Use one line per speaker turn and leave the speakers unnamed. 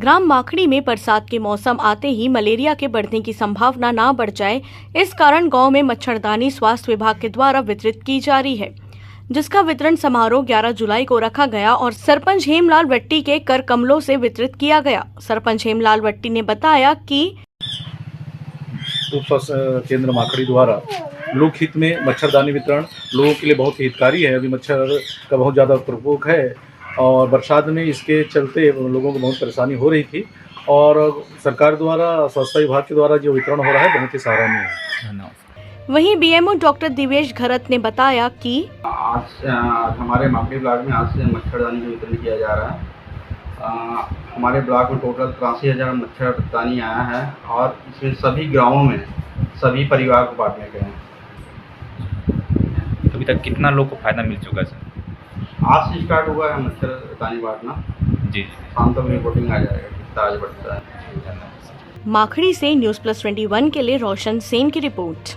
ग्राम माखड़ी में बरसात के मौसम आते ही मलेरिया के बढ़ने की संभावना न बढ़ जाए, इस कारण गांव में मच्छरदानी स्वास्थ्य विभाग के द्वारा वितरित की जा रही है, जिसका वितरण समारोह 11 जुलाई को रखा गया और सरपंच हेमलाल वट्टी के कर कमलों से वितरित किया गया। सरपंच हेमलाल वट्टी ने बताया कि
उप स्वास्थ्य केंद्र माखड़ी द्वारा लोकहित में मच्छरदानी वितरण लोगों के लिए बहुत हितकारी है। अभी मच्छर का बहुत ज़्यादा प्रकोप है और बरसात में इसके चलते लोगों को बहुत परेशानी हो रही थी और सरकार द्वारा स्वास्थ्य विभाग के द्वारा जो वितरण हो रहा है बहुत ही सराहनीय है।
धन्यवाद।
वहीं बीएमओ डॉक्टर दिवेश घरत ने बताया कि
आज हमारे माखड़ी ब्लॉक में आज से मच्छरदानी का वितरण किया जा रहा है। हमारे ब्लॉक में टोटल 83,000 मच्छरदानी आया है और इसमें सभी गांवों में सभी परिवार को बांटने के हैं।
अभी तक कितना लोग को फायदा मिल चुका है सर?
आज से स्टार्ट हुआ है मच्छरदानी बांटना।
जी
शाम तक रिपोर्टिंग आ जाएगा कितना आज बढ़ता है।
धन्यवाद।
माखड़ी से News Plus 21 के लिए रोशन सेन की रिपोर्ट।